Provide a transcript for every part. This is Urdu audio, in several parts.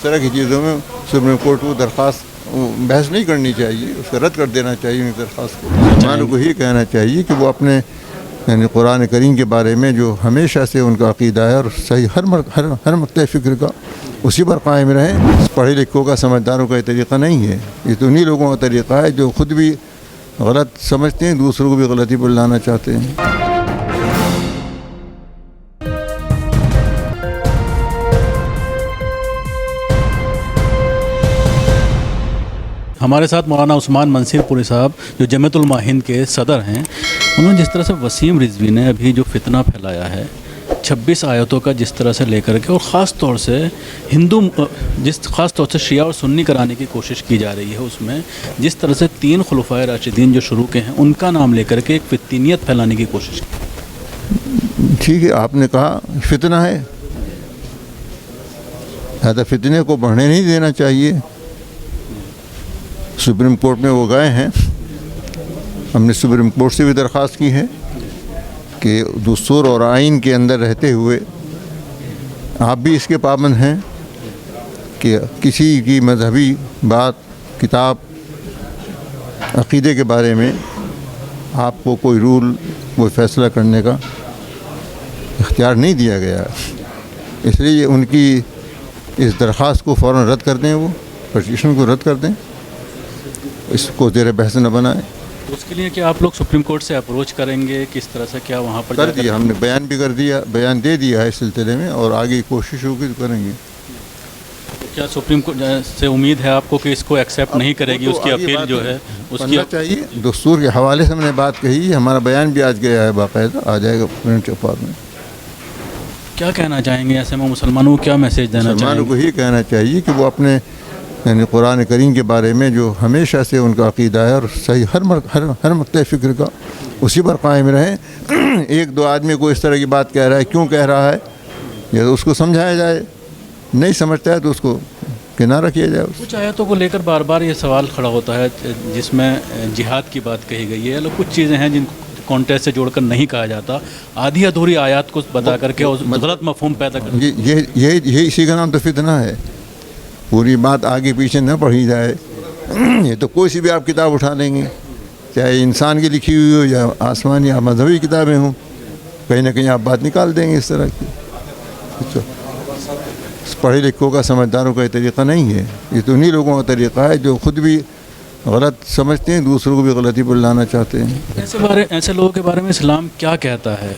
طرح کی چیزوں میں سپریم کورٹ کو درخواست بحث نہیں کرنی چاہیے، اس کو رد کر دینا چاہیے ان درخواست کو۔ مسلمانوں کو یہ کہنا چاہیے کہ وہ اپنے یعنی قرآن کریم کے بارے میں جو ہمیشہ سے ان کا عقیدہ ہے اور صحیح ہر مقطع فکر کا اسی پر قائم رہیں۔ پڑھے لکھوں کا سمجھداروں کا یہ طریقہ نہیں ہے، یہ تو انہی لوگوں کا طریقہ ہے جو خود بھی غلط سمجھتے ہیں، دوسروں کو بھی غلطی پر لانا چاہتے ہیں۔ ہمارے ساتھ مولانا عثمان منصیر پوری صاحب جو جمعیت علماء ہند کے صدر ہیں، انہوں نے جس طرح سے وسیم رضوی نے ابھی جو فتنہ پھیلایا ہے 26 آیتوں کا جس طرح سے لے کر کے، اور خاص طور سے خاص طور سے شیعہ اور سنی کرانے کی کوشش کی جا رہی ہے، اس میں جس طرح سے 3 خلفائے راشدین جو شروع کے ہیں ان کا نام لے کر کے ایک فتنیت پھیلانے کی کوشش کی۔ ٹھیک ہے، آپ نے کہا فتنہ ہے، زیادہ فتنے کو بڑھنے نہیں دینا چاہیے۔ سپریم کورٹ میں وہ گئے ہیں، ہم نے سپریم کورٹ سے بھی درخواست کی ہے کہ دستور اور آئین کے اندر رہتے ہوئے آپ بھی اس کے پابند ہیں کہ کسی کی مذہبی بات، کتاب، عقیدے کے بارے میں آپ کو کوئی رول، کوئی فیصلہ کرنے کا اختیار نہیں دیا گیا، اس لیے ان کی اس درخواست کو فوراً رد کر دیں، وہ پٹیشن کو رد کر دیں، اس کو زیر بحث نہ بنائیں۔ اس کے لیے کیا آپ لوگ سپریم کورٹ سے اپروچ کریں گے؟ کس طرح سے کیا وہاں پر کر دیا، ہم نے بیان بھی کر دیا، بیان دے دیا ہے اس سلسلے میں، اور آگے کوشش ہوگی تو کریں گے۔ کیا سپریم کورٹ سے امید ہے آپ کو کہ اس کو ایکسیپٹ نہیں کرے گی؟ اس کی اپیل جو ہے اس کی چاہیے، دستور کے حوالے سے ہم نے بات کہی، ہمارا بیان بھی آج گیا ہے، باقاعدہ آ جائے گا پرنٹ اخبار میں۔ کیا کہنا چاہیں گے ایسے میں مسلمانوں کو کیا میسیج دینا چاہیں گے؟ مسلمانوں کو یہ کہنا چاہیے کہ وہ اپنے یعنی قرآن کریم کے بارے میں جو ہمیشہ سے ان کا عقیدہ ہے اور صحیح ہر مقطع فکر کا اسی پر قائم رہیں۔ ایک دو آدمی کو اس طرح کی بات کہہ رہا ہے، کیوں کہہ رہا ہے، یا اس کو سمجھایا جائے، نہیں سمجھتا ہے تو اس کو کنارہ کیا جائے۔ کچھ آیتوں کو لے کر بار بار یہ سوال کھڑا ہوتا ہے جس میں جہاد کی بات کہی گئی ہے، کچھ چیزیں ہیں جن کو کانٹیکسٹ سے جوڑ کر نہیں کہا جاتا، آدھی ادھوری آیات کو بتا کر کے غلط مفہوم پیدا کر، یہ اسی کا نام تو فتنہ ہے۔ پوری بات آگے پیچھے نہ پڑھی جائے، یہ تو کوئی سی بھی آپ کتاب اٹھا لیں گے، چاہے انسان کی لکھی ہوئی ہو یا آسمانی یا مذہبی کتابیں ہوں، کہیں نہ کہیں آپ بات نکال دیں گے اس طرح کی۔ پڑھے لکھوں کا سمجھداروں کا یہ طریقہ نہیں ہے، یہ تو انہی لوگوں کا طریقہ ہے جو خود بھی غلط سمجھتے ہیں، دوسروں کو بھی غلطی پر لانا چاہتے ہیں۔ ایسے لوگوں کے بارے میں اسلام کیا کہتا ہے؟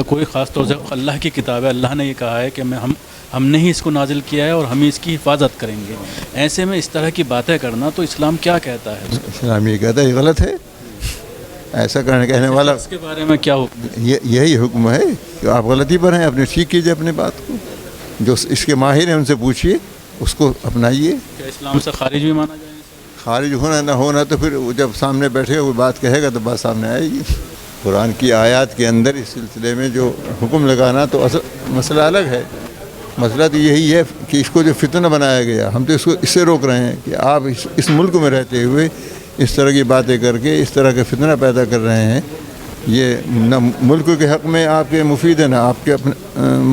کوئی خاص طور سے اللہ کی کتاب ہے، اللہ نے یہ کہا ہے کہ ہم نے ہی اس کو نازل کیا ہے اور ہم اس کی حفاظت کریں گے، ایسے میں اس طرح کی باتیں کرنا تو اسلام کیا کہتا ہے؟ اسلام یہ کہتا ہے یہ غلط ہے، ایسا کہنے والا اس کے بارے میں کیا حکم؟ یہی حکم ہے کہ آپ غلطی پر ہیں، اپنے ٹھیک کیجیے اپنی بات کو، جو اس کے ماہر ہیں ان سے پوچھیے، اس کو اپنائیے۔ کیا اسلام سے خارج بھی مانا جائے؟ خارج ہونا نہ ہونا تو پھر جب سامنے بیٹھے گا وہ بات کہے گا تو بات سامنے آئے گی۔ قرآن کی آیات کے اندر اس سلسلے میں جو حکم لگانا تو مسئلہ الگ ہے، مسئلہ تو یہی ہے کہ اس کو جو فتنہ بنایا گیا، ہم تو اس سے روک رہے ہیں کہ آپ اس ملک میں رہتے ہوئے اس طرح کی باتیں کر کے اس طرح کا فتنہ پیدا کر رہے ہیں، یہ نہ ملک کے حق میں آپ کے مفید ہے، نہ آپ کے اپنے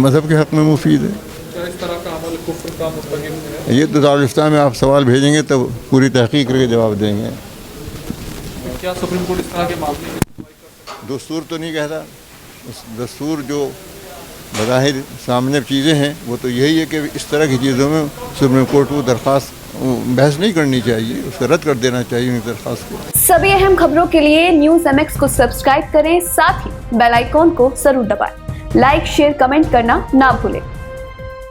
مذہب کے حق میں مفید ہے۔ اس طرح کا عمل کفر کا مستحق ہے؟ یہ تو دارالفتہ میں آپ سوال بھیجیں گے تو پوری تحقیق کر کے جواب دیں گے۔ کیا سپریم کورٹ اس طرح کے معاملے میں دستور تو نہیں کہتا، دستور جو بظاہر سامنے چیزیں ہیں وہ تو یہی ہے کہ اس طرح کی چیزوں میں سپریم کورٹ کو درخواست بحث نہیں کرنی چاہیے، اس کو رد کر دینا چاہیے ان درخواست کو۔ سبھی اہم خبروں کے لیے نیوز MX کو سبسکرائب کریں، ساتھ ہی بیل آئیکن کو ضرور دبائیں۔ لائک، شیئر، کمنٹ کرنا نہ بھولیں۔